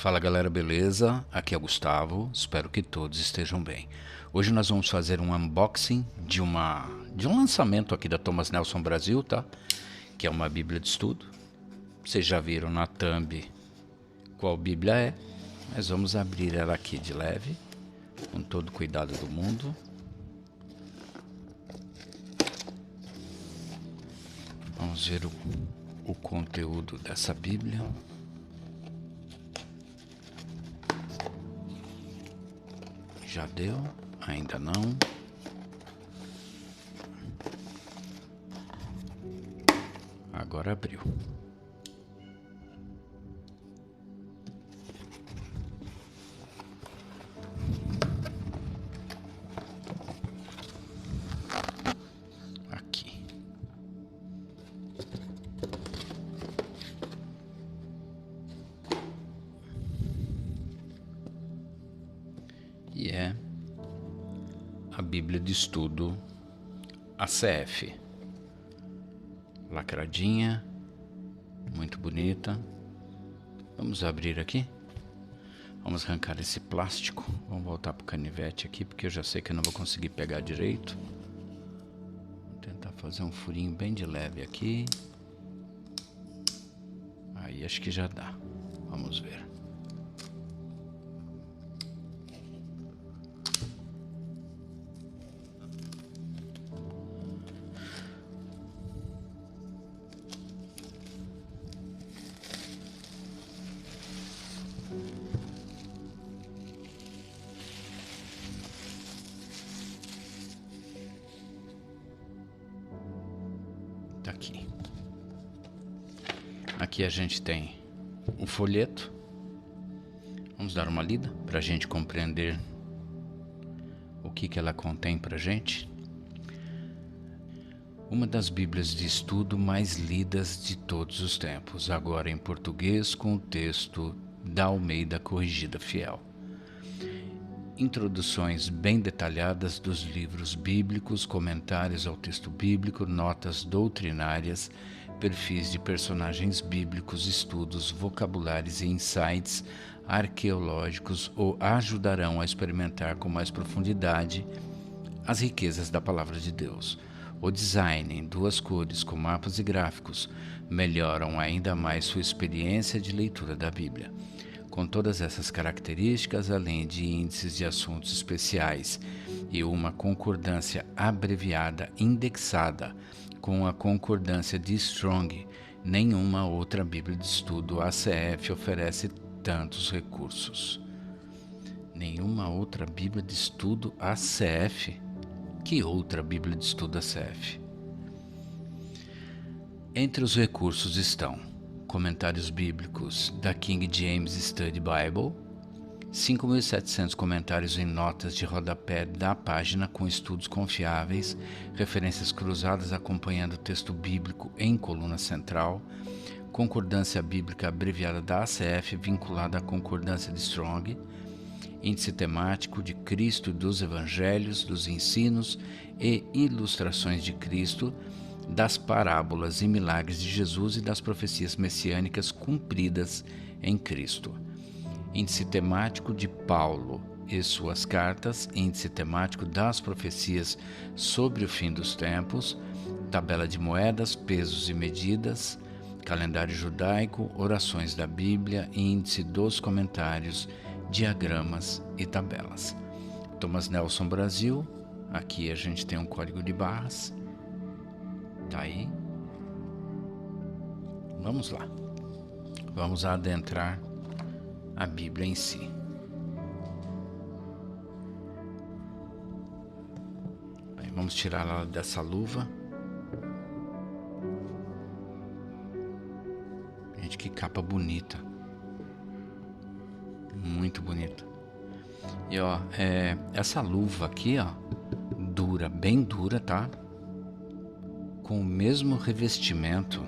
Fala galera, beleza? Aqui é o Gustavo, espero que todos estejam bem. Hoje nós vamos fazer um unboxing de um lançamento aqui da Thomas Nelson Brasil, tá? Que é uma Bíblia de estudo. Vocês já viram na thumb qual Bíblia é, mas vamos abrir ela aqui de leve, com todo o cuidado do mundo. Vamos ver o conteúdo dessa Bíblia. Já deu? Ainda não. Agora abriu. Aqui. E é a Bíblia de Estudo ACF, lacradinha, muito bonita. Vamos abrir aqui, vamos arrancar esse plástico, vamos voltar para o canivete aqui, porque eu já sei que eu não vou conseguir pegar direito. Vou tentar fazer um furinho bem de leve aqui, aí acho que já dá, vamos ver. Tá aqui. Aqui a gente tem o folheto. Vamos dar uma lida para a gente compreender o que ela contém para a gente. Uma das Bíblias de estudo mais lidas de todos os tempos, agora em português com o texto da Almeida Corrigida Fiel. Introduções bem detalhadas dos livros bíblicos, comentários ao texto bíblico, notas doutrinárias, perfis de personagens bíblicos, estudos, vocabulários e insights arqueológicos o ajudarão a experimentar com mais profundidade as riquezas da Palavra de Deus. O design em duas cores com mapas e gráficos melhoram ainda mais sua experiência de leitura da Bíblia. Com todas essas características, além de índices de assuntos especiais e uma concordância abreviada indexada com a concordância de Strong, nenhuma outra Bíblia de estudo ACF oferece tantos recursos. Nenhuma outra Bíblia de estudo ACF? Que outra Bíblia de estudo ACF? Entre os recursos estão comentários bíblicos da King James Study Bible, 5.700 comentários em notas de rodapé da página com estudos confiáveis, referências cruzadas acompanhando o texto bíblico em coluna central, concordância bíblica abreviada da ACF vinculada à concordância de Strong, índice temático de Cristo e dos Evangelhos, dos ensinos e ilustrações de Cristo, das parábolas e milagres de Jesus e das profecias messiânicas cumpridas em Cristo. Índice temático de Paulo e suas cartas, índice temático das profecias sobre o fim dos tempos, tabela de moedas, pesos e medidas, calendário judaico, orações da Bíblia, índice dos comentários, diagramas e tabelas. Thomas Nelson Brasil, aqui a gente tem um código de barras. Tá aí. Vamos lá. Vamos adentrar a Bíblia em si. Aí, vamos tirar ela dessa luva. Gente, que capa bonita. Muito bonita. E ó, essa luva aqui, ó, dura, bem dura, tá? Com o mesmo revestimento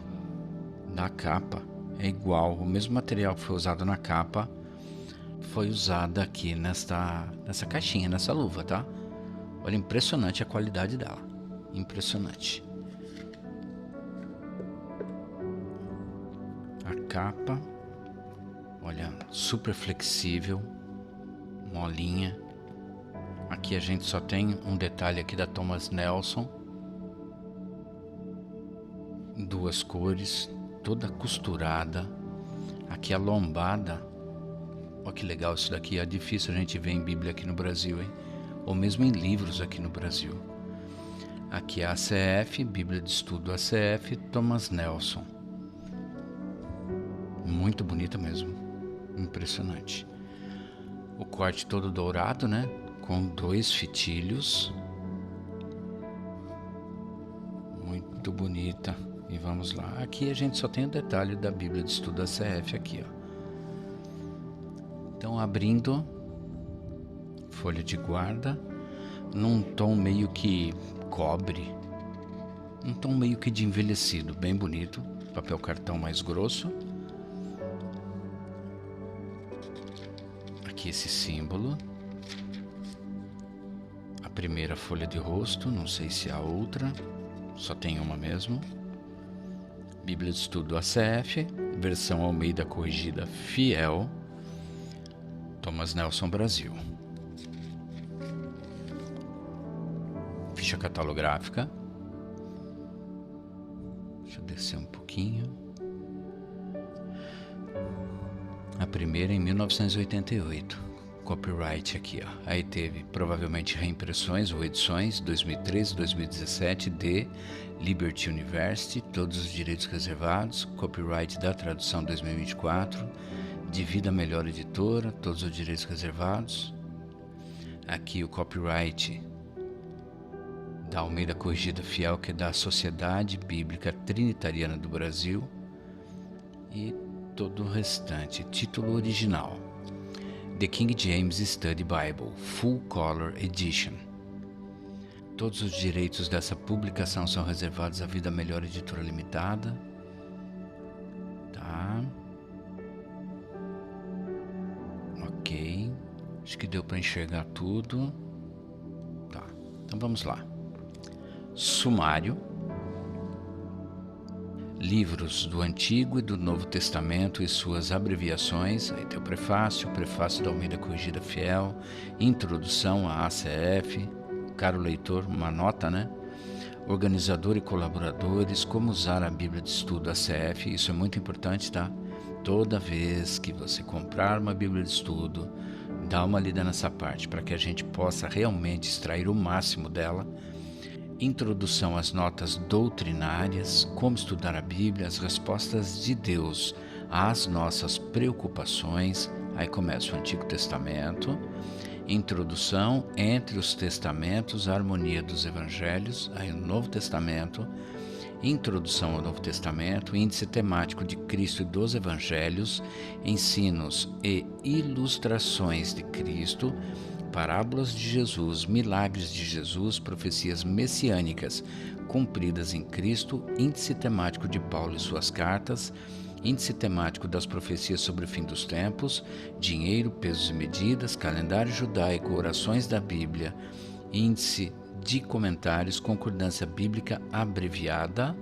da capa, é igual, o mesmo material que foi usado na capa foi usado aqui nessa caixinha, nessa luva, tá? Olha, impressionante a qualidade dela, impressionante. A capa, Olha, super flexível, molinha. Aqui a gente só tem um detalhe aqui da Thomas Nelson. 2 cores, toda costurada. Aqui a lombada. Olha que legal isso daqui. É difícil a gente ver em Bíblia aqui no Brasil, hein? Ou mesmo em livros aqui no Brasil. Aqui é a ACF, Bíblia de Estudo ACF, Thomas Nelson. Muito bonita mesmo. Impressionante. O corte todo dourado, né? Com 2 fitilhos. Muito bonita. E vamos lá. Aqui a gente só tem o detalhe da Bíblia de Estudo ACF aqui, ó. Então, abrindo, folha de guarda, num tom meio que cobre, um tom meio que de envelhecido, bem bonito. Papel cartão mais grosso. Aqui esse símbolo. A primeira folha de rosto, não sei se há outra, só tem uma mesmo. Bíblia de Estudo ACF, versão Almeida Corrigida Fiel, Thomas Nelson Brasil. Ficha catalográfica. Deixa eu descer um pouquinho. A primeira em 1988. Copyright aqui, ó. Aí teve provavelmente reimpressões ou edições 2013, 2017 de Liberty University, todos os direitos reservados. Copyright da tradução 2024 de Vida Melhor Editora, todos os direitos reservados. Aqui o copyright da Almeida Corrigida Fiel, que é da Sociedade Bíblica Trinitariana do Brasil, e todo o restante. Título original: The King James Study Bible, Full Color Edition. Todos os direitos dessa publicação são reservados à Vida Melhor Editora Limitada. Tá. Ok. Acho que deu para enxergar tudo. Tá. Então vamos lá. Sumário. Livros do Antigo e do Novo Testamento e suas abreviações. Aí tem o prefácio da Almeida Corrigida Fiel, introdução à ACF, caro leitor, uma nota, né? Organizador e colaboradores, como usar a Bíblia de Estudo ACF, isso é muito importante, tá? Toda vez que você comprar uma Bíblia de Estudo, dá uma lida nessa parte, para que a gente possa realmente extrair o máximo dela. Introdução às notas doutrinárias, como estudar a Bíblia, as respostas de Deus às nossas preocupações. Aí começa o Antigo Testamento. Introdução entre os testamentos, a harmonia dos evangelhos. Aí o Novo Testamento. Introdução ao Novo Testamento, índice temático de Cristo e dos evangelhos, ensinos e ilustrações de Cristo, parábolas de Jesus, milagres de Jesus, profecias messiânicas cumpridas em Cristo, índice temático de Paulo e suas cartas, índice temático das profecias sobre o fim dos tempos, dinheiro, pesos e medidas, calendário judaico, orações da Bíblia, índice de comentários, concordância bíblica abreviada.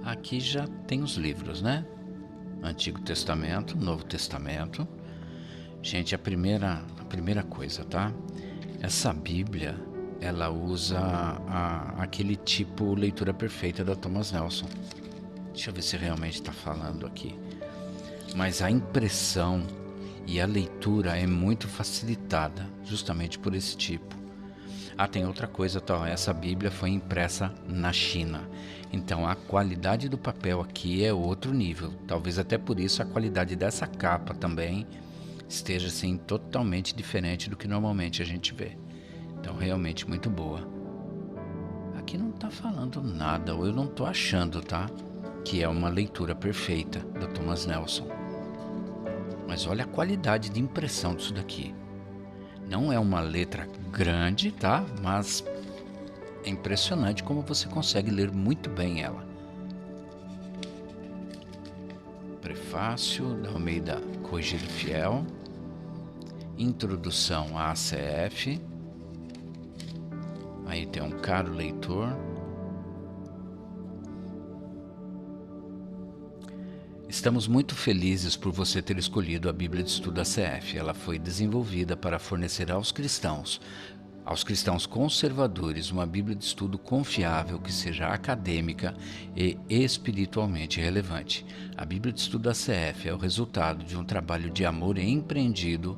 Aqui já tem os livros, né? Antigo Testamento, Novo Testamento. Gente, a primeira coisa, tá? Essa Bíblia, ela usa aquele tipo leitura perfeita da Thomas Nelson. Deixa eu ver se realmente está falando aqui. Mas a impressão e a leitura é muito facilitada, justamente por esse tipo. Ah, tem outra coisa, tá? Essa Bíblia foi impressa na China. Então a qualidade do papel aqui é outro nível. Talvez até por isso a qualidade dessa capa também esteja assim totalmente diferente do que normalmente a gente vê. Então realmente muito boa. Aqui não tá falando nada, ou eu não tô achando, tá? Que é uma leitura perfeita do Thomas Nelson. Mas olha a qualidade de impressão disso daqui. Não é uma letra grande, tá? Mas é impressionante como você consegue ler muito bem ela. Prefácio da Almeida Corrigida Fiel. Introdução à ACF. Aí tem um caro leitor. Estamos muito felizes por você ter escolhido a Bíblia de Estudo ACF. Ela foi desenvolvida para fornecer aos cristãos conservadores, uma Bíblia de estudo confiável que seja acadêmica e espiritualmente relevante. A Bíblia de Estudo ACF é o resultado de um trabalho de amor empreendido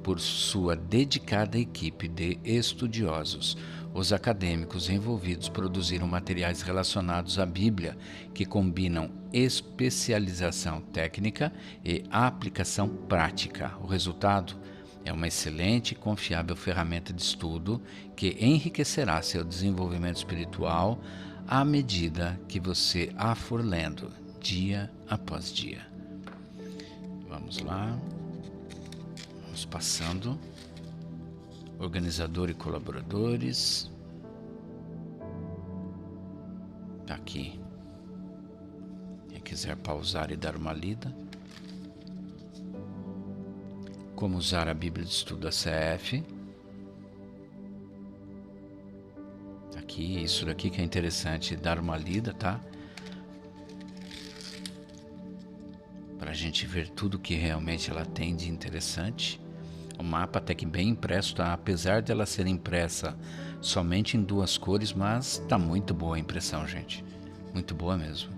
por sua dedicada equipe de estudiosos. Os acadêmicos envolvidos produziram materiais relacionados à Bíblia que combinam especialização técnica e aplicação prática. O resultado é uma excelente e confiável ferramenta de estudo que enriquecerá seu desenvolvimento espiritual à medida que você a for lendo, dia após dia. Vamos lá. Vamos passando. Organizador e colaboradores. Tá aqui. Quem quiser pausar e dar uma lida. Como usar a Bíblia de Estudo ACF. Aqui, isso daqui que é interessante, dar uma lida, tá? Para a gente ver tudo que realmente ela tem de interessante. O mapa até que bem impresso, tá? Apesar dela ser impressa somente em 2 cores, mas tá muito boa a impressão, gente. Muito boa mesmo.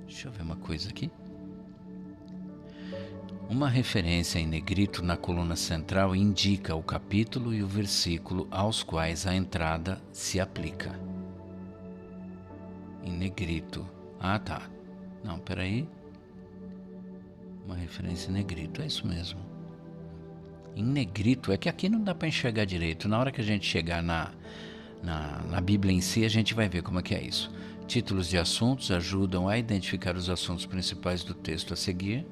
Deixa eu ver uma coisa aqui. Uma referência em negrito na coluna central indica o capítulo e o versículo aos quais a entrada se aplica. Em negrito. Ah, tá. Não, peraí. Uma referência em negrito, é isso mesmo. Em negrito, é que aqui não dá para enxergar direito. Na hora que a gente chegar na Bíblia em si, a gente vai ver como é que é isso. Títulos de assuntos ajudam a identificar os assuntos principais do texto a seguir.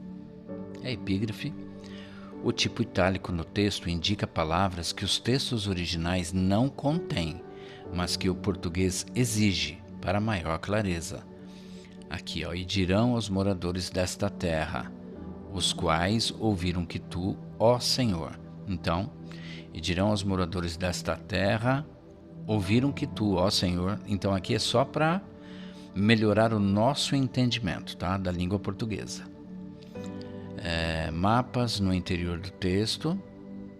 É epígrafe. O tipo itálico no texto indica palavras que os textos originais não contêm, mas que o português exige para maior clareza. Aqui, ó, e dirão aos moradores desta terra, os quais ouviram que tu, ó Senhor. Então, e dirão aos moradores desta terra, ouviram que tu, ó Senhor. Então, aqui é só para melhorar o nosso entendimento, tá, da língua portuguesa. Mapas no interior do texto.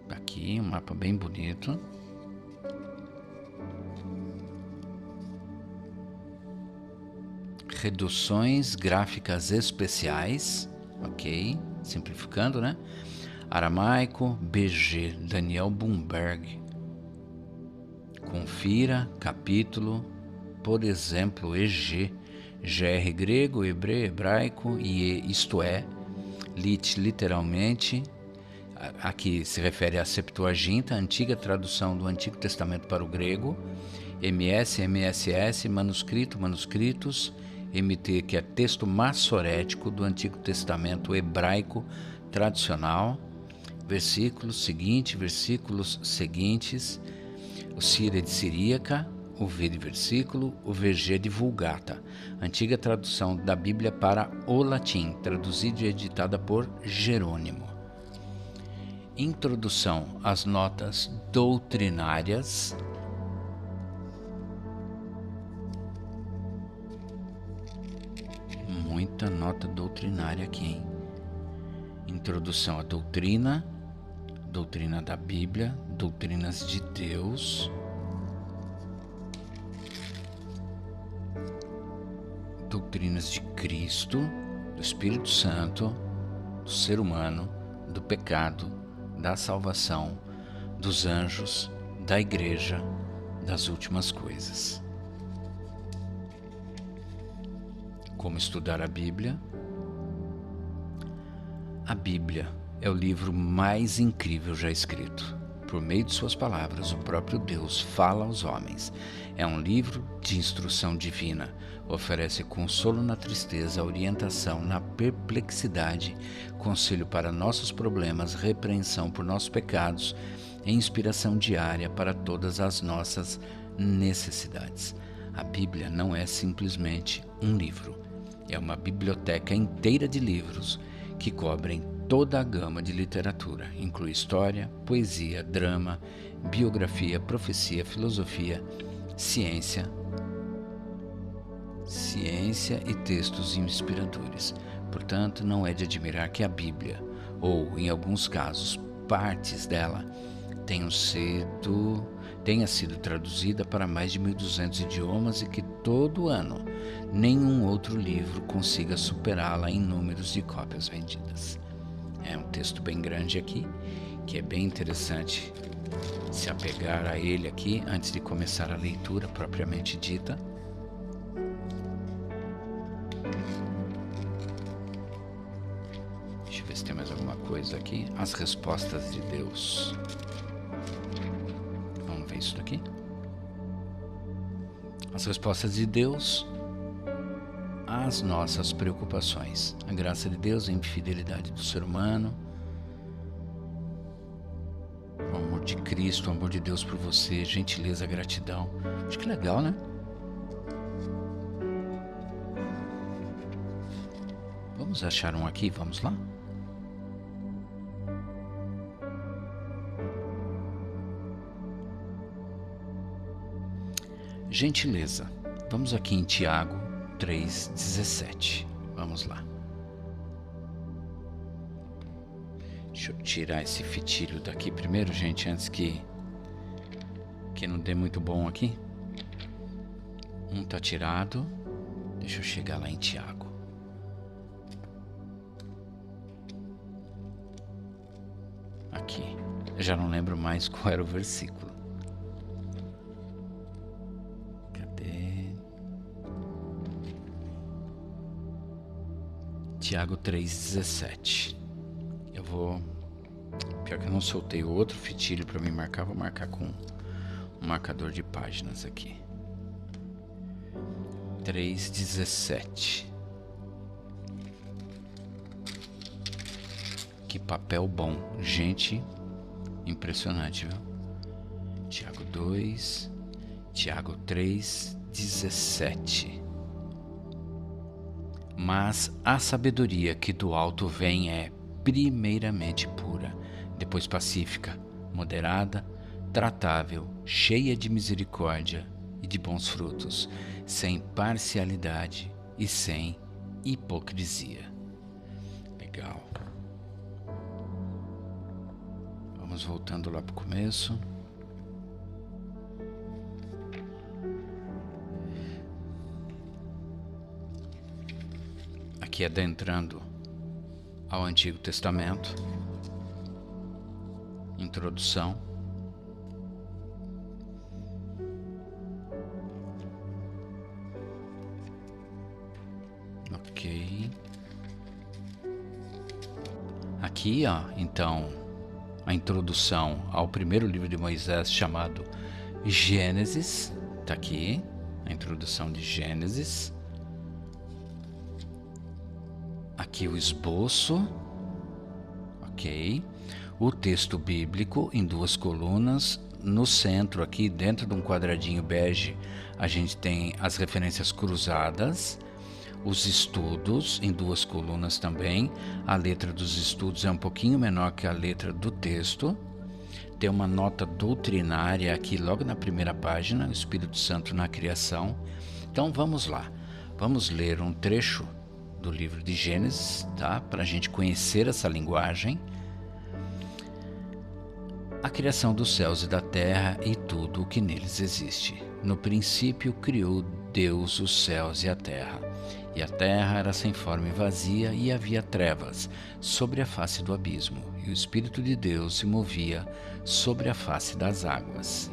Aqui, um mapa bem bonito. Reduções gráficas especiais. Ok, simplificando, né? Aramaico, BG, Daniel Bloomberg. Confira, capítulo, por exemplo, EG, GR grego, hebreu, hebraico, e isto é, literalmente, aqui se refere à Septuaginta, antiga tradução do Antigo Testamento para o grego, MS, MSS, manuscrito, manuscritos, MT, que é texto massorético do Antigo Testamento hebraico tradicional, versículos seguintes, o Síria de Siríaca, o V de versículo, o VG de Vulgata, antiga tradução da Bíblia para o latim, traduzida e editada por Jerônimo. Introdução às notas doutrinárias. Muita nota doutrinária aqui, hein? Introdução à doutrina, doutrina da Bíblia, doutrinas de Deus, doutrinas de Cristo, do Espírito Santo, do ser humano, do pecado, da salvação, dos anjos, da igreja, das últimas coisas. Como estudar a Bíblia? A Bíblia é o livro mais incrível já escrito. Por meio de suas palavras, o próprio Deus fala aos homens. É um livro de instrução divina. Oferece consolo na tristeza, orientação na perplexidade, conselho para nossos problemas, repreensão por nossos pecados e inspiração diária para todas as nossas necessidades. A Bíblia não é simplesmente um livro. É uma biblioteca inteira de livros que cobrem toda a gama de literatura. Inclui história, poesia, drama, biografia, profecia, filosofia, ciência, ciência e textos inspiradores. Portanto, não é de admirar que a Bíblia, ou, em alguns casos, partes dela, tenha sido traduzida para mais de 1.200 idiomas e que todo ano nenhum outro livro consiga superá-la em números de cópias vendidas. É um texto bem grande aqui, que é bem interessante se apegar a ele aqui antes de começar a leitura propriamente dita. Deixa eu ver se tem mais alguma coisa aqui. As respostas de Deus. Vamos ver isso daqui. As respostas de Deus às nossas preocupações. A graça de Deus, a infidelidade do ser humano, o amor de Cristo, o amor de Deus por você, gentileza, gratidão. Acho que legal, né? Vamos achar um aqui, vamos lá? Gentileza. Vamos aqui em Tiago 3,17. Vamos lá. Deixa eu tirar esse fitilho daqui primeiro, gente, antes que não dê muito bom aqui. Um tá tirado. Deixa eu chegar lá em Tiago. Aqui. Eu já não lembro mais qual era o versículo. Cadê? Tiago 3,17. Eu vou... Pior que eu não soltei o outro fitilho para me marcar. Vou marcar com um marcador de páginas aqui. 3,17. Que papel bom. Gente, impressionante, viu? Tiago 2, Tiago 3,17. Mas a sabedoria que do alto vem é primeiramente pura, depois pacífica, moderada, tratável, cheia de misericórdia e de bons frutos, sem parcialidade e sem hipocrisia. Legal. Vamos voltando lá para o começo. Aqui adentrando ao Antigo Testamento. Introdução. Ok. Aqui, ó, então, a introdução ao primeiro livro de Moisés, chamado Gênesis. Tá aqui, a introdução de Gênesis. Aqui o esboço. Ok. O texto bíblico em duas colunas. No centro, aqui dentro de um quadradinho bege, a gente tem as referências cruzadas. Os estudos em duas colunas também. A letra dos estudos é um pouquinho menor que a letra do texto. Tem uma nota doutrinária aqui logo na primeira página, o Espírito Santo na criação. Então vamos lá. Vamos ler um trecho do livro de Gênesis, tá? Para a gente conhecer essa linguagem. A criação dos céus e da terra e tudo o que neles existe. No princípio criou Deus os céus e a terra. E a terra era sem forma e vazia, e havia trevas sobre a face do abismo, e o Espírito de Deus se movia sobre a face das águas.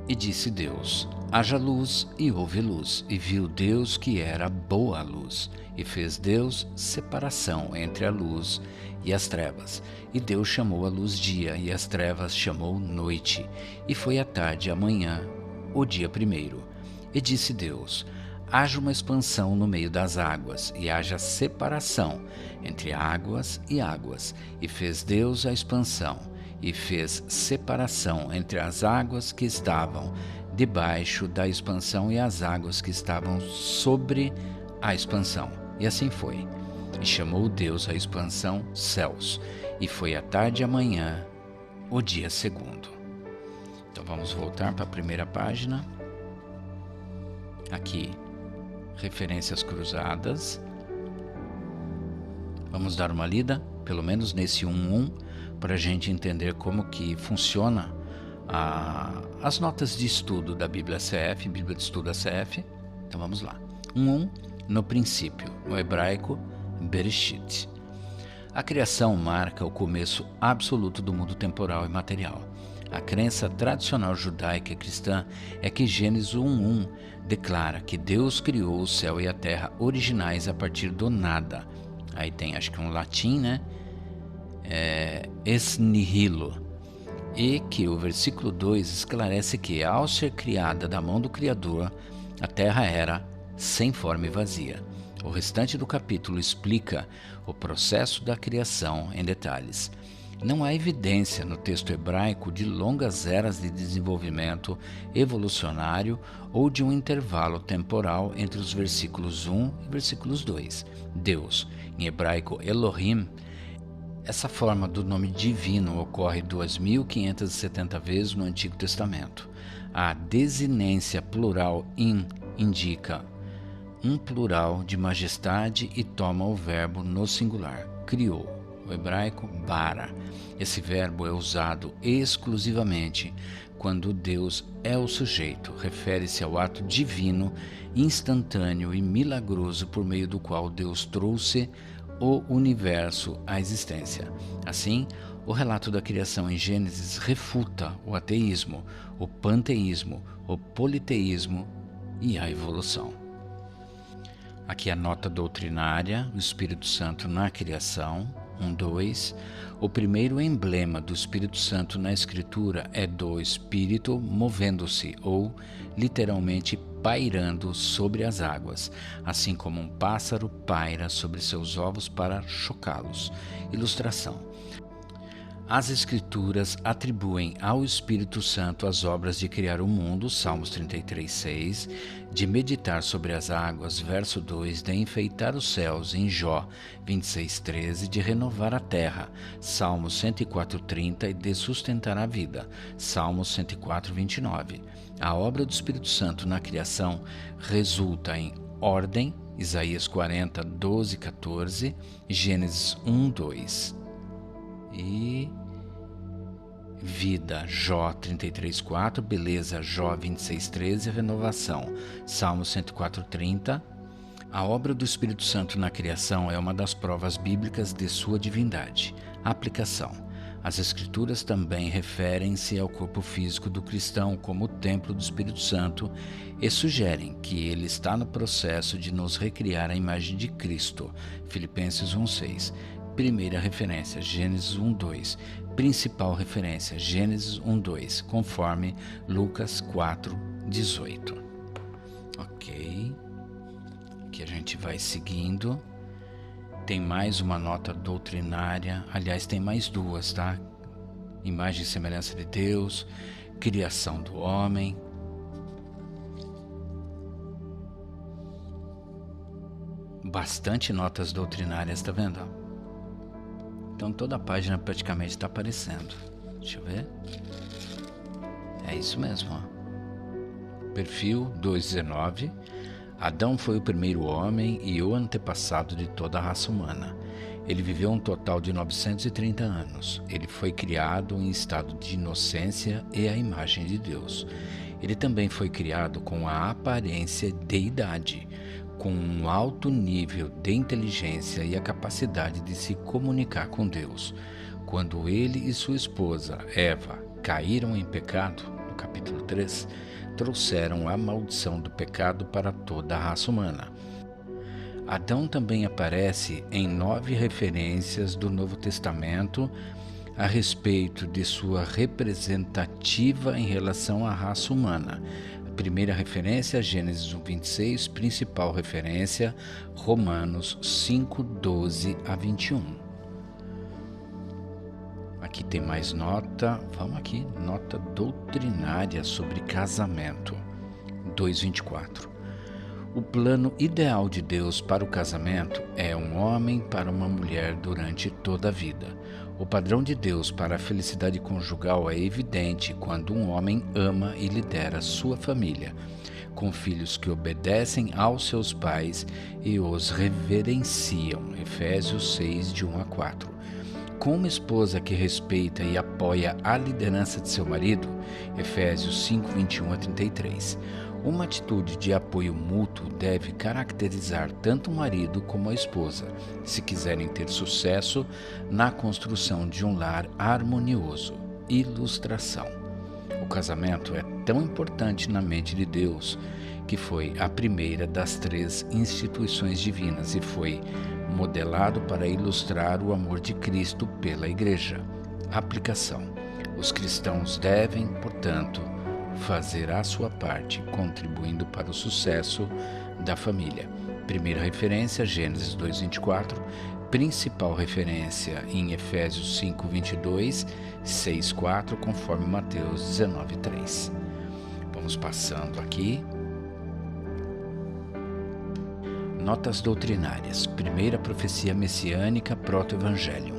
E disse Deus: haja luz, e houve luz. E viu Deus que era boa a luz. E fez Deus separação entre a luz e as trevas. E Deus chamou a luz dia, e as trevas chamou noite. E foi a tarde e a manhã, o dia primeiro. E disse Deus: haja uma expansão no meio das águas, e haja separação entre águas e águas. E fez Deus a expansão, e fez separação entre as águas que estavam debaixo da expansão e as águas que estavam sobre a expansão. E assim foi. E chamou Deus a expansão céus. E foi a tarde e a manhã, o dia segundo. Então vamos voltar para a primeira página. Aqui, referências cruzadas. Vamos dar uma lida, pelo menos nesse 1.1, para a gente entender como que funciona as notas de estudo da Bíblia CF, Bíblia de Estudo ACF. Então vamos lá. 1.1, no princípio, no hebraico, Bereshit. A criação marca o começo absoluto do mundo temporal e material. A crença tradicional judaica e cristã é que Gênesis 1.1 declara que Deus criou o céu e a terra originais a partir do nada. Aí tem, acho que um latim, né? Ex nihilo. E que o versículo 2 esclarece que, ao ser criada da mão do Criador, a terra era sem forma e vazia. O restante do capítulo explica o processo da criação em detalhes. Não há evidência no texto hebraico de longas eras de desenvolvimento evolucionário ou de um intervalo temporal entre os versículos 1 e versículos 2. Deus, em hebraico Elohim, essa forma do nome divino ocorre 2.570 vezes no Antigo Testamento. A desinência plural in indica um plural de majestade e toma o verbo no singular, criou, o hebraico bara. Esse verbo é usado exclusivamente quando Deus é o sujeito, refere-se ao ato divino, instantâneo e milagroso por meio do qual Deus trouxe o universo à existência. Assim, o relato da criação em Gênesis refuta o ateísmo, o panteísmo, o politeísmo e a evolução. Aqui a nota doutrinária, o Espírito Santo na criação, 1.2. O primeiro emblema do Espírito Santo na Escritura é do Espírito movendo-se, ou literalmente pairando sobre as águas, assim como um pássaro paira sobre seus ovos para chocá-los. Ilustração. As Escrituras atribuem ao Espírito Santo as obras de criar o mundo, Salmos 33:6, de meditar sobre as águas, verso 2, de enfeitar os céus, em Jó 26:13, de renovar a terra, Salmos 104:30, e de sustentar a vida, Salmos 104:29. A obra do Espírito Santo na criação resulta em ordem, Isaías 40:12-14, Gênesis 1:2. E vida, Jó 33:4, beleza, Jó 26:13, renovação, Salmo 104:30. A obra do Espírito Santo na criação é uma das provas bíblicas de sua divindade. Aplicação. As Escrituras também referem-se ao corpo físico do cristão como o templo do Espírito Santo e sugerem que ele está no processo de nos recriar à imagem de Cristo, Filipenses 1:6. Primeira referência, Gênesis 1:2. Principal referência, Gênesis 1:2, conforme Lucas 4:18. Ok. Aqui a gente vai seguindo. Tem mais uma nota doutrinária. Aliás, tem mais duas, tá? Imagem e semelhança de Deus, criação do homem. Bastante notas doutrinárias, tá vendo? Então toda a página praticamente está aparecendo. Deixa eu ver. É isso mesmo, ó. Perfil 2.19. Adão foi o primeiro homem e o antepassado de toda a raça humana. Ele viveu um total de 930 anos. Ele foi criado em estado de inocência e à imagem de Deus. Ele também foi criado com a aparência de idade, com um alto nível de inteligência e a capacidade de se comunicar com Deus. Quando ele e sua esposa, Eva, caíram em pecado, no capítulo 3, trouxeram a maldição do pecado para toda a raça humana. Adão também aparece em 9 referências do Novo Testamento a respeito de sua representativa em relação à raça humana. Primeira referência, Gênesis 1:26, principal referência, Romanos 5:12-21. Aqui tem mais nota, vamos aqui, nota doutrinária sobre casamento, 2:24. O plano ideal de Deus para o casamento é um homem para uma mulher durante toda a vida. O padrão de Deus para a felicidade conjugal é evidente quando um homem ama e lidera sua família, com filhos que obedecem aos seus pais e os reverenciam. Efésios 6, de 1 a 4. Com uma esposa que respeita e apoia a liderança de seu marido. Efésios 5, 21 a 33. Uma atitude de apoio mútuo deve caracterizar tanto o marido como a esposa, se quiserem ter sucesso na construção de um lar harmonioso. Ilustração. O casamento é tão importante na mente de Deus que foi a primeira das 3 instituições divinas e foi modelado para ilustrar o amor de Cristo pela Igreja. Aplicação. Os cristãos devem, portanto, fazer a sua parte, contribuindo para o sucesso da família. Primeira referência, Gênesis 2:24. Principal referência em Efésios 5:22, 6:4, conforme Mateus 19:3. Vamos passando aqui. Notas doutrinárias. Primeira profecia messiânica, proto-evangelium.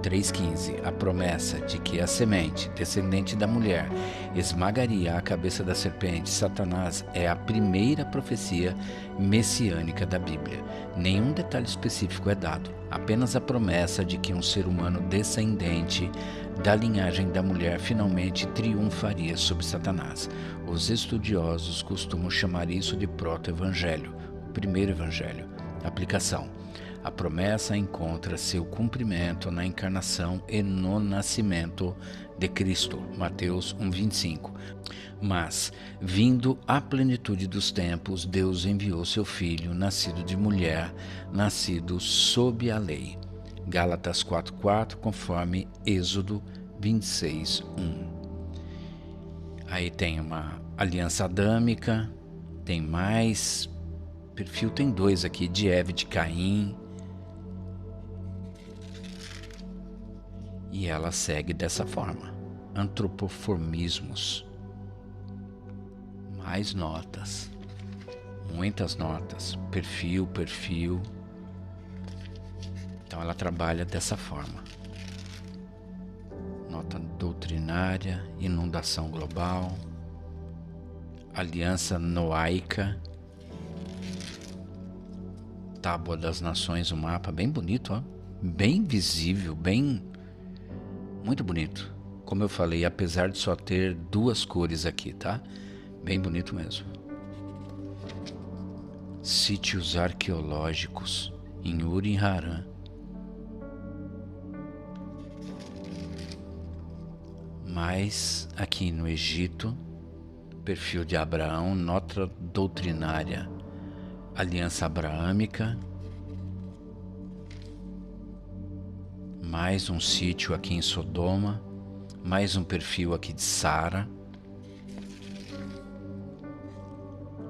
3:15. A promessa de que a semente, descendente da mulher, esmagaria a cabeça da serpente, Satanás, é a primeira profecia messiânica da Bíblia. Nenhum detalhe específico é dado, apenas a promessa de que um ser humano descendente da linhagem da mulher finalmente triunfaria sobre Satanás. Os estudiosos costumam chamar isso de proto-evangelho, o primeiro evangelho. Aplicação. A promessa encontra seu cumprimento na encarnação e no nascimento de Cristo, Mateus 1:25. Mas, vindo à plenitude dos tempos, Deus enviou seu Filho, nascido de mulher, nascido sob a lei. Gálatas 4:4, conforme Êxodo 26:1. Aí tem uma aliança adâmica, tem mais perfil, tem 2 aqui, de Eva e de Caim. E ela segue dessa forma. Antropoformismos. Mais notas. Muitas notas. Perfil. Então ela trabalha dessa forma. Nota doutrinária, inundação global, aliança noaica, tábua das nações, um mapa bem bonito, ó. Bem visível, muito bonito. Como eu falei, apesar de só ter 2 cores aqui, tá? Bem bonito mesmo. Sítios arqueológicos em Ur e Harã. Mais aqui no Egito, perfil de Abraão, nota doutrinária, aliança abraâmica. Mais um sítio aqui em Sodoma, mais um perfil aqui de Sara.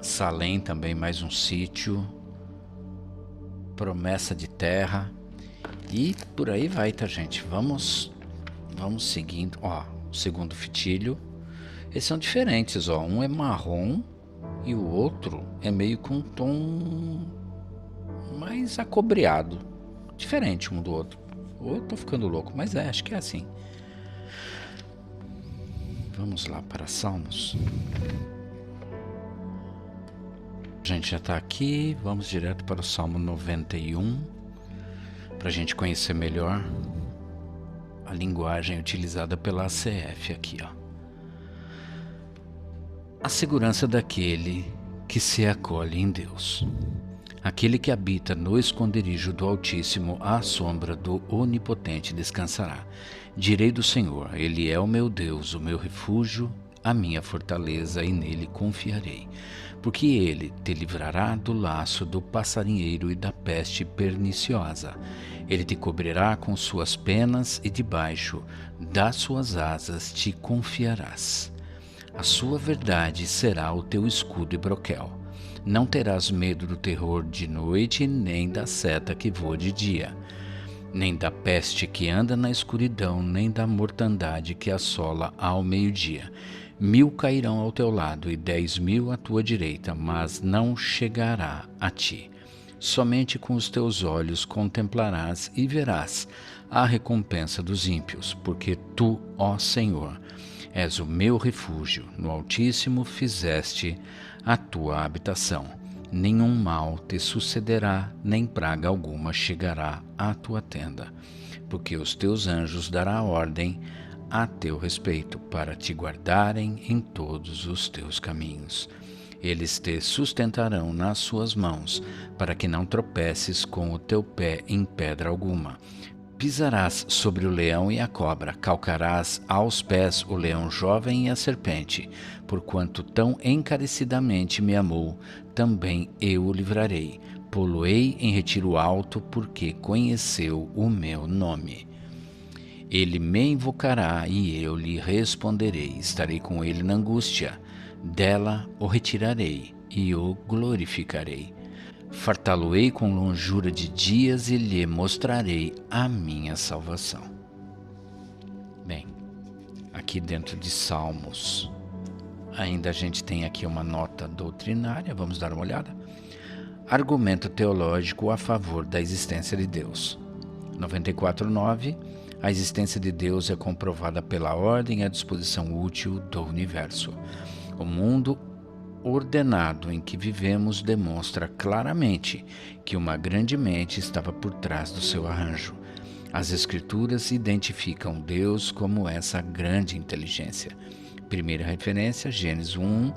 Salém também, mais um sítio. Promessa de terra. E por aí vai, tá, gente? Vamos seguindo. Ó, o segundo fitilho. Esses são diferentes, ó. Um é marrom e o outro é meio com um tom mais acobreado. Diferente um do outro. Ou eu tô ficando louco, mas acho que é assim. Vamos lá para Salmos. A gente já está aqui, vamos direto para o Salmo 91, para a gente conhecer melhor a linguagem utilizada pela ACF aqui, ó. A segurança daquele que se acolhe em Deus. Aquele que habita no esconderijo do Altíssimo, à sombra do Onipotente descansará. Direi do Senhor, Ele é o meu Deus, o meu refúgio, a minha fortaleza, e nele confiarei. Porque Ele te livrará do laço do passarinheiro e da peste perniciosa. Ele te cobrirá com suas penas e debaixo das suas asas te confiarás. A sua verdade será o teu escudo e broquel. Não terás medo do terror de noite, nem da seta que voa de dia, nem da peste que anda na escuridão, nem da mortandade que assola ao meio-dia. 1000 cairão ao teu lado e 10.000 à tua direita, mas não chegará a ti. somente com os teus olhos contemplarás e verás a recompensa dos ímpios, porque tu, ó Senhor, és o meu refúgio, no Altíssimo fizeste a tua habitação. Nenhum mal te sucederá, nem praga alguma chegará à tua tenda, porque os teus anjos dará ordem a teu respeito, para te guardarem em todos os teus caminhos. Eles te sustentarão nas suas mãos, para que não tropeces com o teu pé em pedra alguma. Pisarás sobre o leão e a cobra, calcarás aos pés o leão jovem e a serpente. Porquanto tão encarecidamente me amou, também eu o livrarei. Pô-lo-ei em retiro alto, porque conheceu o meu nome. Ele me invocará e eu lhe responderei. Estarei com ele na angústia. Dela o retirarei e o glorificarei. Fartá-lo-ei com longura de dias e lhe mostrarei a minha salvação. Bem, aqui dentro de Salmos, ainda a gente tem aqui uma nota doutrinária, vamos dar uma olhada. Argumento teológico a favor da existência de Deus. 94.9. A existência de Deus é comprovada pela ordem e a disposição útil do universo. O mundo ordenado em que vivemos demonstra claramente que uma grande mente estava por trás do seu arranjo. As Escrituras identificam Deus como essa grande inteligência. Primeira referência, Gênesis 1,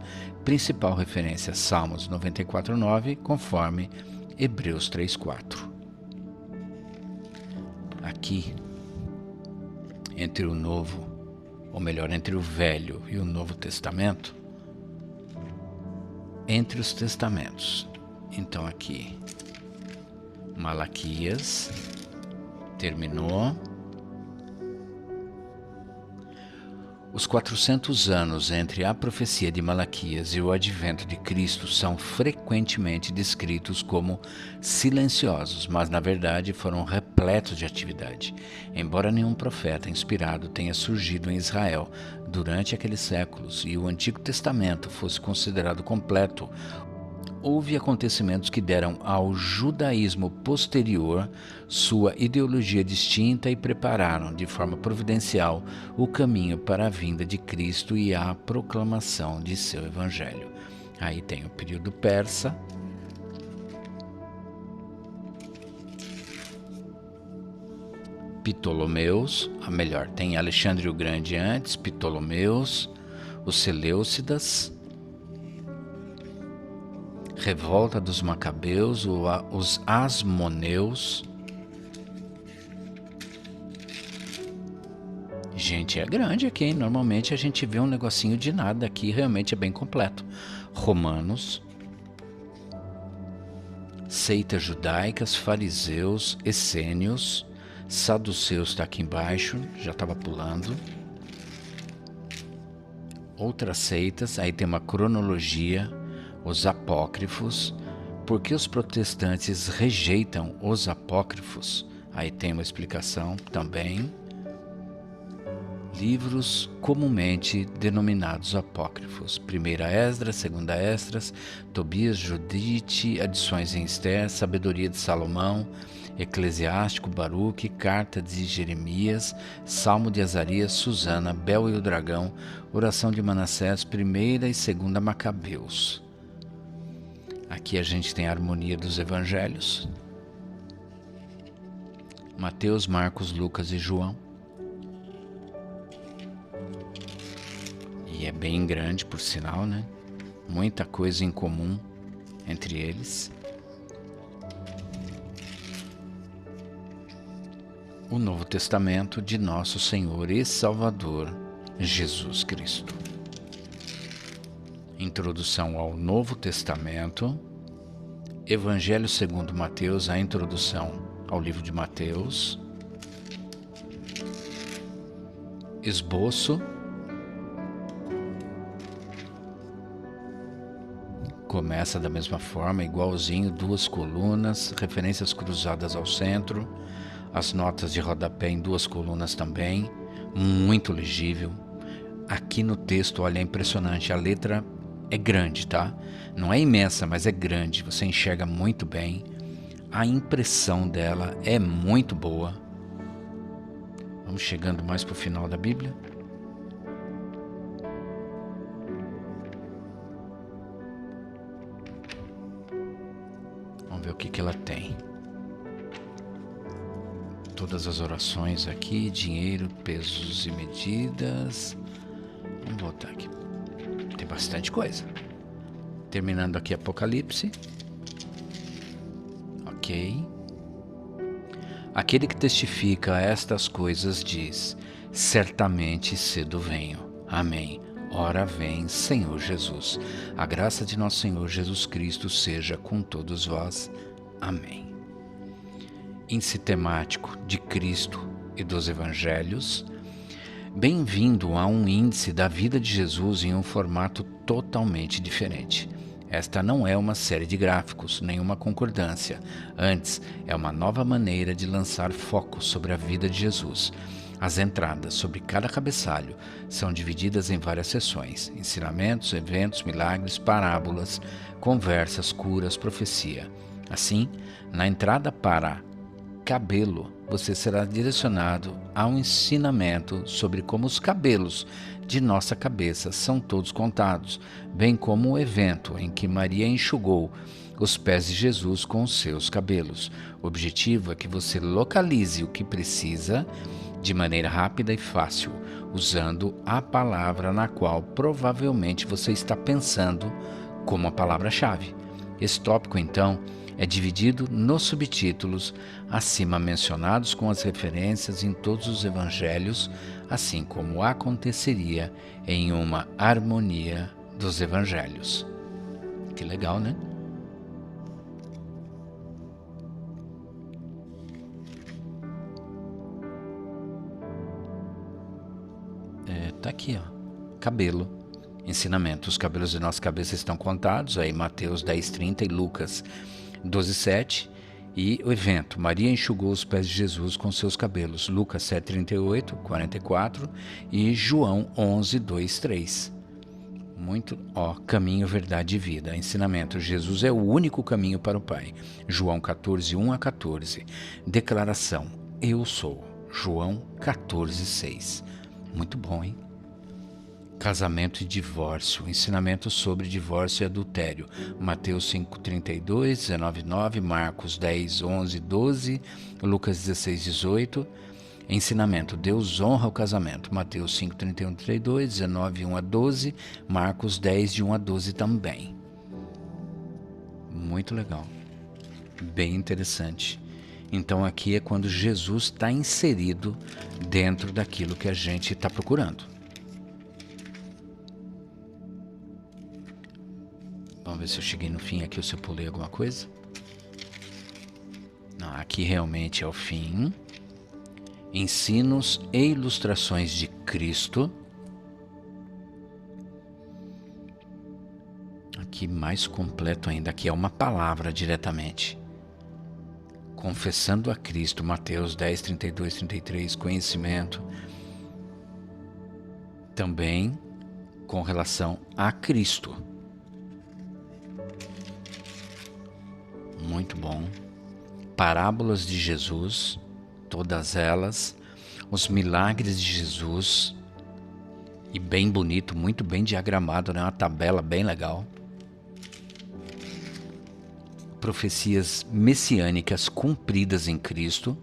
principal referência, Salmos 94.9, conforme Hebreus 3.4. Aqui, entre o Novo, ou melhor, entre o Velho e o Novo Testamento, entre os testamentos. Então aqui, Malaquias, terminou. Os 400 anos entre a profecia de Malaquias e o advento de Cristo são frequentemente descritos como silenciosos, mas na verdade foram repletos de atividade. Embora nenhum profeta inspirado tenha surgido em Israel durante aqueles séculos e o Antigo Testamento fosse considerado completo, houve acontecimentos que deram ao judaísmo posterior sua ideologia distinta e prepararam de forma providencial o caminho para a vinda de Cristo e a proclamação de seu evangelho. Aí tem o período persa, Ptolomeus, tem Alexandre o Grande antes, Ptolomeus, os Seleucidas, revolta dos Macabeus, os Asmoneus. Gente, é grande aqui, hein? Normalmente a gente vê um negocinho de nada, aqui realmente é bem completo. Romanos, seitas judaicas, fariseus, essênios, saduceus está aqui embaixo, já estava pulando. Outras seitas, aí tem uma cronologia, os apócrifos. Por que os protestantes rejeitam os apócrifos? Aí tem uma explicação também. Livros comumente denominados apócrifos: Primeira Esdras, Segunda Esdras, Tobias, Judite, Adições em Ester, Sabedoria de Salomão, Eclesiástico, Baruque, Carta de Jeremias, Salmo de Azarias, Susana, Bel e o Dragão, Oração de Manassés, Primeira e Segunda Macabeus. Aqui a gente tem a harmonia dos evangelhos: Mateus, Marcos, Lucas e João. E é bem grande, por sinal, né? Muita coisa em comum entre eles. O Novo Testamento de Nosso Senhor e Salvador Jesus Cristo. Introdução ao Novo Testamento. Evangelho segundo Mateus, a introdução ao livro de Mateus. Esboço. Começa da mesma forma, igualzinho, duas colunas, referências cruzadas ao centro, as notas de rodapé em duas colunas também, muito legível. Aqui no texto, olha, é impressionante, a letra é grande, tá? Não é imensa, mas é grande, você enxerga muito bem. A impressão dela é muito boa. Vamos chegando mais para o final da Bíblia. Vamos ver o que ela tem. Todas as orações aqui, dinheiro, pesos e medidas. Vamos voltar aqui. Tem bastante coisa. Terminando aqui Apocalipse. Ok. Aquele que testifica estas coisas diz: certamente cedo venho. Amém. Ora vem, Senhor Jesus. A graça de nosso Senhor Jesus Cristo seja com todos vós. Amém. Índice temático de Cristo e dos Evangelhos. Bem-vindo a um índice da vida de Jesus em um formato totalmente diferente. Esta não é uma série de gráficos, nenhuma concordância. Antes, é uma nova maneira de lançar foco sobre a vida de Jesus. As entradas sobre cada cabeçalho são divididas em várias seções: ensinamentos, eventos, milagres, parábolas, conversas, curas, profecia. Assim, na entrada para cabelo, você será direcionado a um ensinamento sobre como os cabelos de nossa cabeça são todos contados, bem como o evento em que Maria enxugou os pés de Jesus com os seus cabelos. O objetivo é que você localize o que precisa de maneira rápida e fácil, usando a palavra na qual provavelmente você está pensando como a palavra-chave. Esse tópico, então, é dividido nos subtítulos acima mencionados com as referências em todos os evangelhos, assim como aconteceria em uma harmonia dos evangelhos. Que legal, né? Tá aqui, ó. Cabelo. Ensinamento. Os cabelos de nossa cabeça estão contados, aí Mateus 10:30 e Lucas 12:7. E o evento, Maria enxugou os pés de Jesus com seus cabelos, Lucas 7:38, 44 e João 11:2-3. Muito, caminho, verdade e vida. Ensinamento, Jesus é o único caminho para o Pai, João 14:1-14. Declaração, eu sou, João 14:6. Muito bom, hein? Casamento e divórcio. Ensinamento sobre divórcio e adultério. Mateus 5:32, 19:9, Marcos 10:11-12, Lucas 16:18. Ensinamento. Deus honra o casamento. Mateus 5:31-32, 19:1-12, Marcos 10:1-12 também. Muito legal. Bem interessante. Então aqui é quando Jesus está inserido dentro daquilo que a gente está procurando. Vamos ver se eu cheguei no fim aqui ou se eu pulei alguma coisa. Não, aqui realmente é o fim. Ensinos e ilustrações de Cristo. Aqui mais completo ainda, aqui é uma palavra diretamente. Confessando a Cristo, Mateus 10:32-33, conhecimento. Também com relação a Cristo. Muito bom. Parábolas de Jesus, todas elas. Os milagres de Jesus. E bem bonito, muito bem diagramado, né? Uma tabela bem legal. Profecias messiânicas cumpridas em Cristo.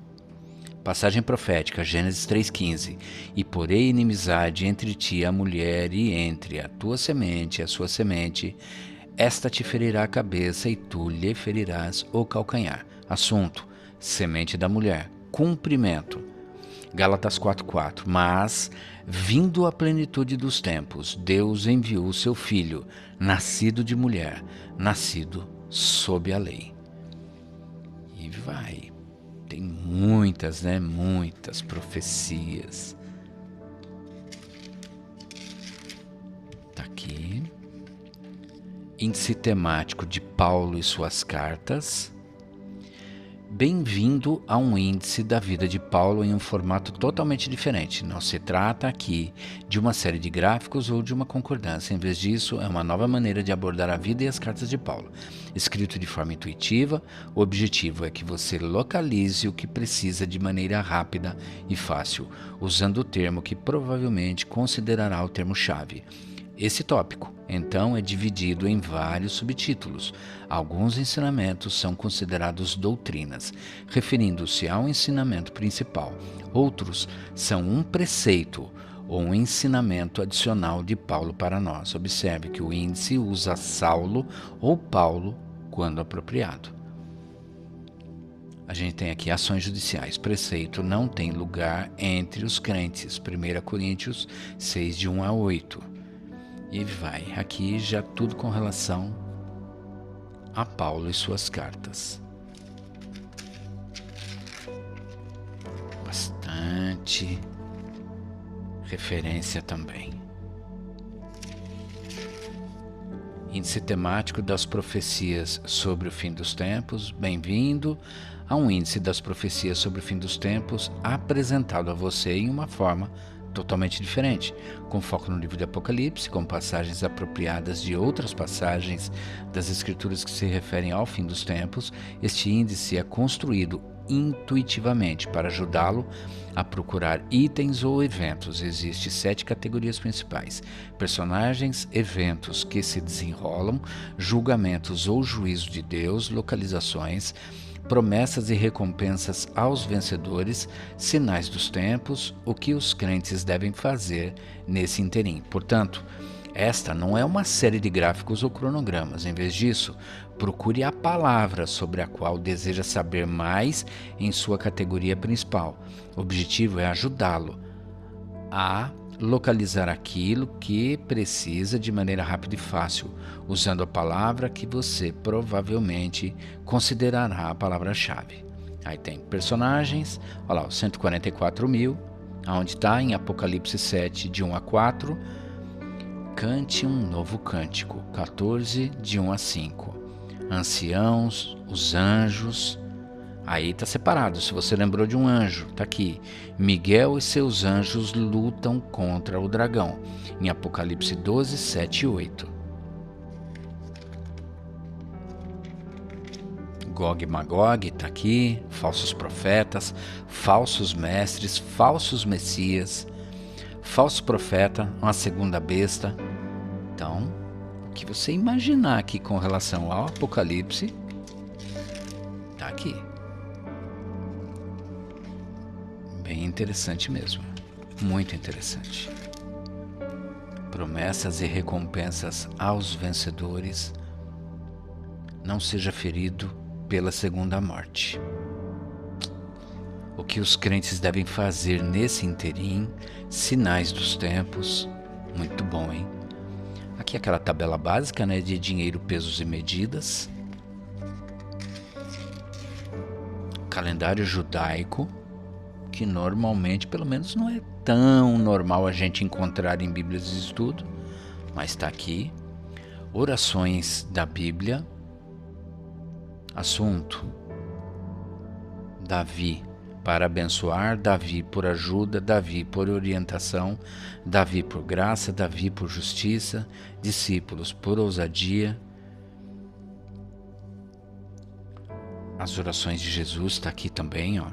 Passagem profética, Gênesis 3:15. E porei inimizade entre ti e a mulher, e entre a tua semente e a sua semente. Esta te ferirá a cabeça e tu lhe ferirás o calcanhar. Assunto, semente da mulher. Cumprimento. Gálatas 4:4. Mas, vindo a plenitude dos tempos, Deus enviou seu Filho, nascido de mulher, nascido sob a lei. E vai. Tem muitas, né? Muitas profecias. Tá aqui. Índice temático de Paulo e suas cartas. Bem-vindo a um índice da vida de Paulo em um formato totalmente diferente. Não se trata aqui de uma série de gráficos ou de uma concordância. Em vez disso, é uma nova maneira de abordar a vida e as cartas de Paulo. Escrito de forma intuitiva, o objetivo é que você localize o que precisa de maneira rápida e fácil, usando o termo que provavelmente considerará o termo-chave. Esse tópico, então, é dividido em vários subtítulos. Alguns ensinamentos são considerados doutrinas, referindo-se ao ensinamento principal. Outros são um preceito ou um ensinamento adicional de Paulo para nós. Observe que o índice usa Saulo ou Paulo quando apropriado. A gente tem aqui ações judiciais. Preceito não tem lugar entre os crentes. 1 Coríntios 6, de 1 a 8. E vai, aqui já tudo com relação a Paulo e suas cartas. Bastante referência também. Índice temático das profecias sobre o fim dos tempos. Bem-vindo a um índice das profecias sobre o fim dos tempos apresentado a você em uma forma totalmente diferente, com foco no livro de Apocalipse, com passagens apropriadas de outras passagens das Escrituras que se referem ao fim dos tempos. Este índice é construído intuitivamente para ajudá-lo a procurar itens ou eventos. Existem 7 categorias principais: personagens, eventos que se desenrolam, julgamentos ou juízo de Deus, localizações, promessas e recompensas aos vencedores, sinais dos tempos, o que os crentes devem fazer nesse interim. Portanto, esta não é uma série de gráficos ou cronogramas. Em vez disso, procure a palavra sobre a qual deseja saber mais em sua categoria principal. O objetivo é ajudá-lo a localizar aquilo que precisa de maneira rápida e fácil, usando a palavra que você provavelmente considerará a palavra-chave. Aí tem personagens, olha lá, os 144 mil, onde está em Apocalipse 7, de 1 a 4, cante um novo cântico, 14, de 1 a 5, anciãos, os anjos. Aí está separado, se você lembrou de um anjo, está aqui. Miguel e seus anjos lutam contra o dragão, em Apocalipse 12, 7 e 8. Gog e Magog está aqui, falsos profetas, falsos mestres, falsos messias, falso profeta, uma segunda besta. Então, o que você imaginar aqui com relação ao Apocalipse, está aqui. Bem interessante mesmo, muito interessante. Promessas e recompensas aos vencedores. Não seja ferido pela segunda morte. O que os crentes devem fazer nesse interim, sinais dos tempos. Muito bom, hein? Aqui aquela tabela básica, né, de dinheiro, pesos e medidas. Calendário judaico, que normalmente, pelo menos, não é tão normal a gente encontrar em Bíblias de estudo, mas está aqui. Orações da Bíblia. Assunto: Davi para abençoar, Davi por ajuda, Davi por orientação, Davi por graça, Davi por justiça, discípulos por ousadia. As orações de Jesus está aqui também, ó.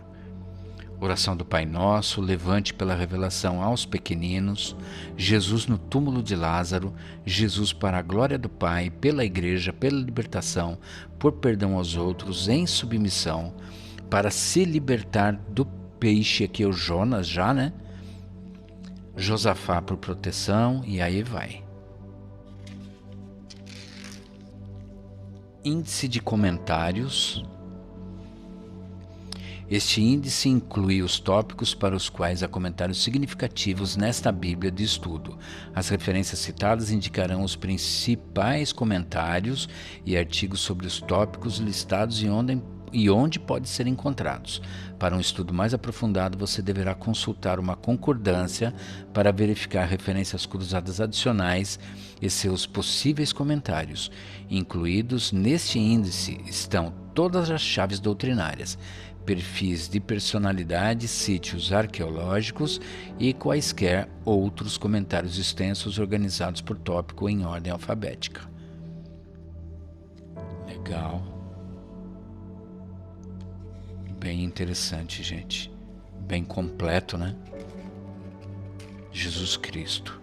Oração do Pai Nosso, levante pela revelação aos pequeninos, Jesus no túmulo de Lázaro, Jesus para a glória do Pai, pela igreja, pela libertação, por perdão aos outros, em submissão, para se libertar do peixe, aqui é o Jonas já, né? Josafá por proteção, e aí vai. Índice de comentários. Este índice inclui os tópicos para os quais há comentários significativos nesta Bíblia de estudo. As referências citadas indicarão os principais comentários e artigos sobre os tópicos listados e onde podem ser encontrados. Para um estudo mais aprofundado, você deverá consultar uma concordância para verificar referências cruzadas adicionais e seus possíveis comentários. Incluídos neste índice estão todas as chaves doutrinárias, perfis de personalidade, sítios arqueológicos e quaisquer outros comentários extensos organizados por tópico em ordem alfabética. Legal. Bem interessante, gente. Bem completo, né? Jesus Cristo,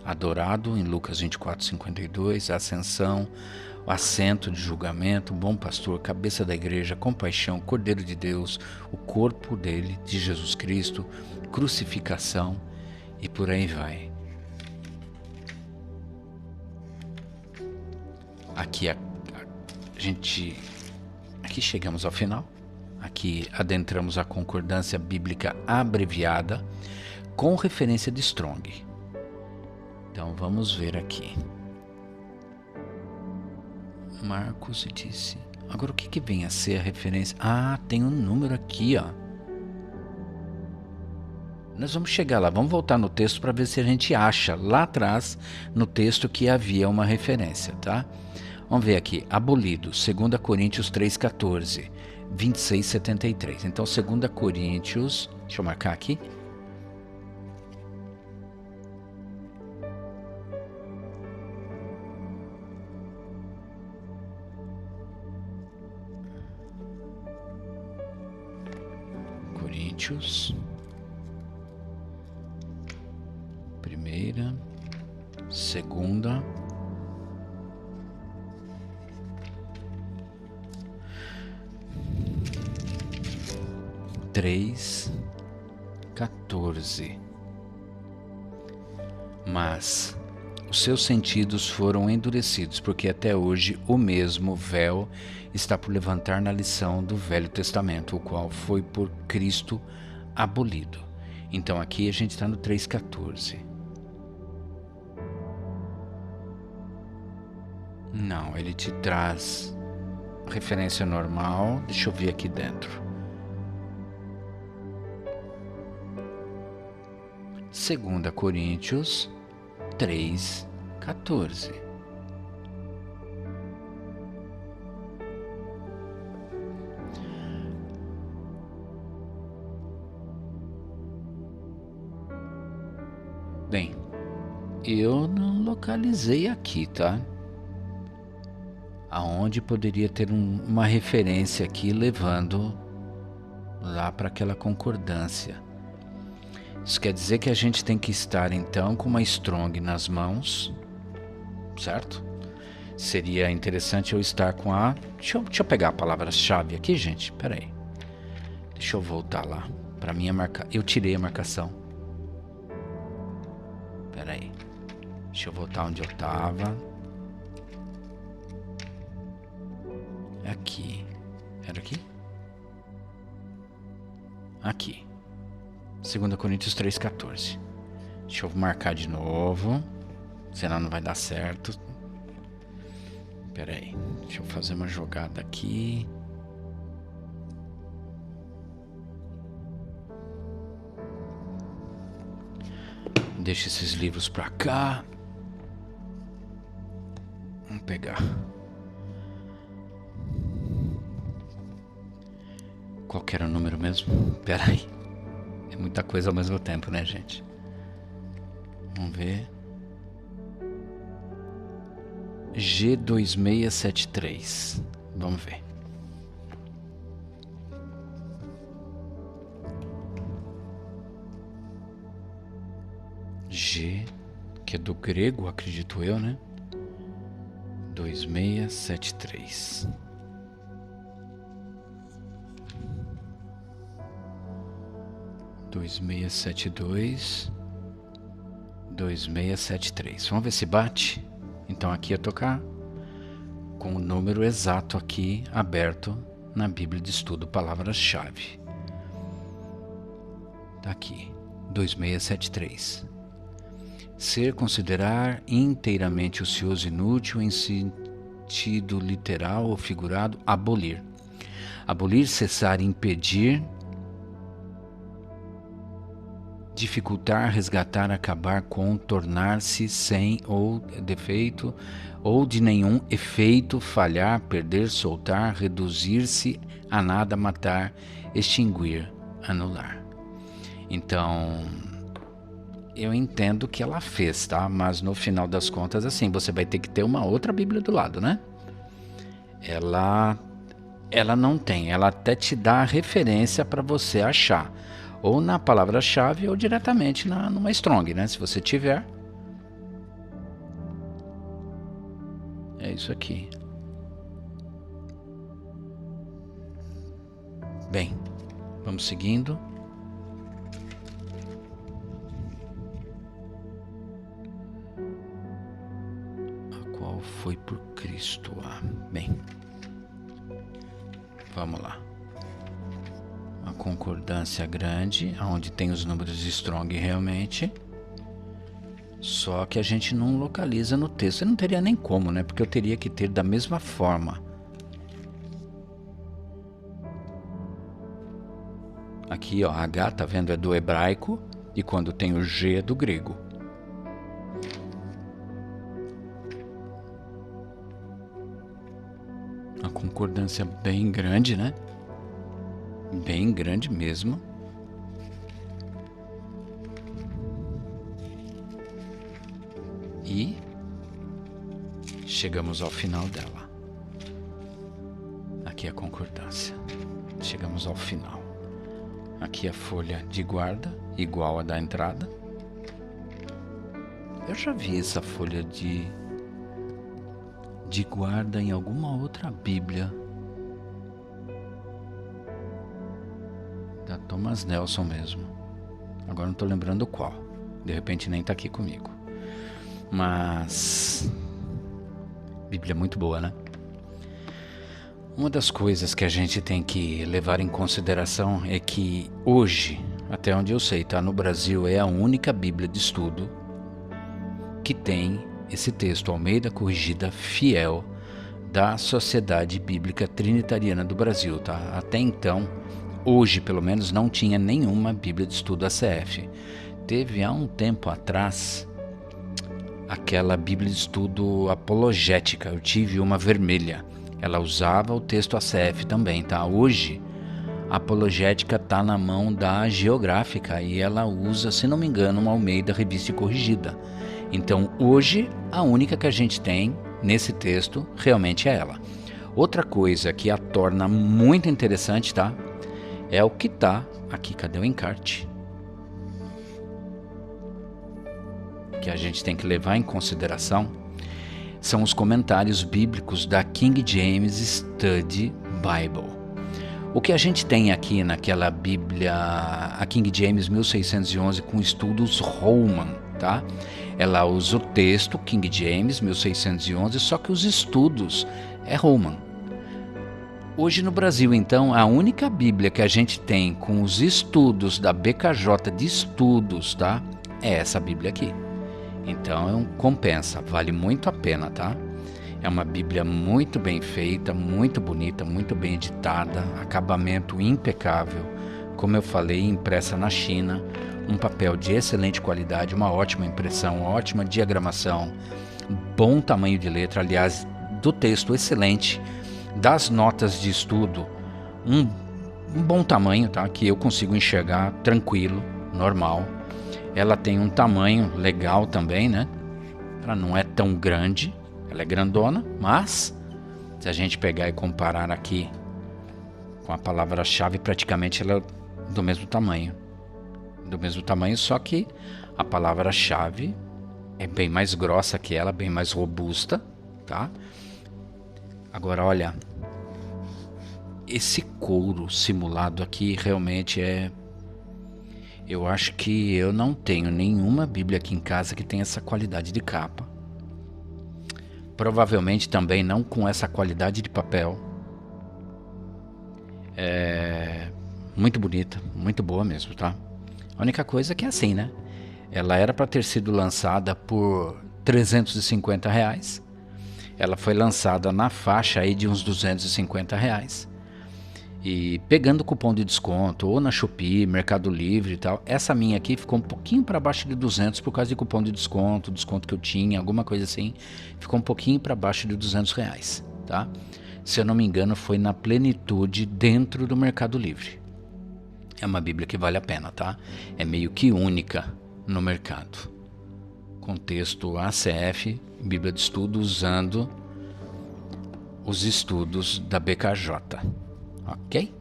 adorado em Lucas 24:52, a ascensão, o assento de julgamento, bom pastor, cabeça da igreja, compaixão, Cordeiro de Deus, o corpo dele, de Jesus Cristo, crucificação e por aí vai. Aqui aqui chegamos ao final. Aqui adentramos a concordância bíblica abreviada com referência de Strong. Então vamos ver aqui. Marcos disse. Agora o que vem a ser a referência? Ah, tem um número aqui, ó. Nós vamos chegar lá, vamos voltar no texto para ver se a gente acha lá atrás no texto que havia uma referência, tá? Vamos ver aqui, abolido, 2 Coríntios 3,14, 26,73. Então 2 Coríntios, deixa eu marcar aqui. Coríntios, primeira, segunda, três, 14. Mas os seus sentidos foram endurecidos, porque até hoje o mesmo véu está por levantar na lição do Velho Testamento, o qual foi por Cristo abolido. Então aqui a gente está no 3,14. Não, ele te traz referência normal. Deixa eu ver aqui dentro. 2 Coríntios 3,14. Bem, eu não localizei aqui, tá? Aonde poderia ter uma referência aqui levando lá para aquela concordância. Isso quer dizer que a gente tem que estar então com uma Strong nas mãos, certo? Seria interessante eu estar com a... Deixa eu pegar a palavra-chave aqui, gente. Pera aí. Deixa eu voltar lá para minha marca. Eu tirei a marcação. Pera aí. Deixa eu voltar onde eu estava. Aqui. Era aqui? Aqui. 2 Coríntios 3,14. Deixa eu marcar de novo. Senão não vai dar certo. Pera aí. Deixa eu fazer uma jogada aqui. Deixa esses livros pra cá. Vamos pegar. Qual que era o número mesmo? Pera aí. É muita coisa ao mesmo tempo, né, gente? Vamos ver. G2673. Vamos ver. G, que é do grego, acredito eu, né? 2673. Dois meia sete dois 2673. Vamos ver se bate. Então aqui eu tocar com o número exato aqui aberto na Bíblia de Estudo Palavras-Chave. Tá aqui, 2673. Ser, considerar inteiramente ocioso e inútil em sentido literal ou figurado, abolir. Abolir, cessar, impedir. dificultar, resgatar, acabar com, tornar-se sem ou defeito ou de nenhum efeito, falhar, perder, soltar, reduzir-se a nada, matar, extinguir, anular. Então, eu entendo que ela fez, tá? Mas no final das contas, assim, você vai ter que ter uma outra Bíblia do lado, né? Ela não tem, ela até te dá a referência para você achar, ou na palavra-chave ou diretamente numa Strong, né? Se você tiver. É isso aqui. Bem, vamos seguindo. A qual foi por Cristo. Bem, vamos lá. Uma concordância grande, onde tem os números Strong realmente. Só que a gente não localiza no texto. Eu não teria nem como, né? Porque eu teria que ter da mesma forma. Aqui, ó, H, tá vendo? É do hebraico. E quando tem o G é do grego. Uma concordância bem grande, né? Bem grande mesmo. E chegamos ao final dela. Aqui a concordância. Chegamos ao final. Aqui a folha de guarda, igual a da entrada. Eu já vi essa folha de guarda em alguma outra Bíblia. Da Thomas Nelson mesmo. Agora não estou lembrando qual. De repente nem está aqui comigo. Mas Bíblia é muito boa, né? Uma das coisas que a gente tem que levar em consideração é que hoje, até onde eu sei, tá? No Brasil é a única Bíblia de estudo que tem esse texto Almeida Corrigida Fiel da Sociedade Bíblica Trinitariana do Brasil, tá? Até então, hoje pelo menos, não tinha nenhuma Bíblia de estudo ACF. Teve há um tempo atrás aquela Bíblia de estudo apologética. Eu tive uma vermelha. Ela usava o texto ACF também, tá? Hoje, a apologética tá na mão da Geográfica e ela usa, se não me engano, uma Almeida Revista e Corrigida. Então, hoje, a única que a gente tem nesse texto realmente é ela. Outra coisa que a torna muito interessante, tá? É o que tá aqui. Cadê o encarte? Que a gente tem que levar em consideração são os comentários bíblicos da King James Study Bible. O que a gente tem aqui naquela Bíblia, a King James 1611 com estudos Holman, tá? Ela usa o texto King James 1611, só que os estudos é Holman. Hoje no Brasil, então, a única Bíblia que a gente tem com os estudos da BKJ de estudos, tá? É essa Bíblia aqui. Então compensa, vale muito a pena, tá? É uma Bíblia muito bem feita, muito bonita, muito bem editada, acabamento impecável, como eu falei, impressa na China, um papel de excelente qualidade, uma ótima impressão, uma ótima diagramação, bom tamanho de letra, aliás, do texto excelente, das notas de estudo, um bom tamanho, tá? Que eu consigo enxergar tranquilo, normal. Ela tem um tamanho legal também, né? Ela não é tão grande, ela é grandona, mas se a gente pegar e comparar aqui com a palavra-chave, praticamente ela é do mesmo tamanho. Do mesmo tamanho, só que a palavra-chave é bem mais grossa que ela, bem mais robusta, tá? Agora, olha, esse couro simulado aqui realmente é... Eu acho que eu não tenho nenhuma Bíblia aqui em casa que tenha essa qualidade de capa. Provavelmente também não com essa qualidade de papel. É muito bonita, muito boa mesmo, tá? A única coisa é que é assim, né? Ela era para ter sido lançada por R$350. Ela foi lançada na faixa aí de uns R$250. E pegando cupom de desconto, ou na Shopee, Mercado Livre e tal, essa minha aqui ficou um pouquinho para baixo de 200 por causa de cupom de desconto, desconto que eu tinha, alguma coisa assim, ficou um pouquinho para baixo de R$ 200, tá? Se eu não me engano, foi na Plenitude dentro do Mercado Livre. É uma Bíblia que vale a pena, tá? É meio que única no mercado. Contexto ACF, Bíblia de Estudo, usando os estudos da BKJ. Ok?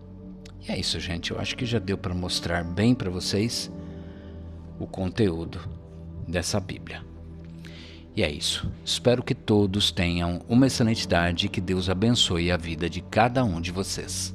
E é isso, gente. Eu acho que já deu para mostrar bem para vocês o conteúdo dessa Bíblia. E é isso. Espero que todos tenham uma excelente tarde e que Deus abençoe a vida de cada um de vocês.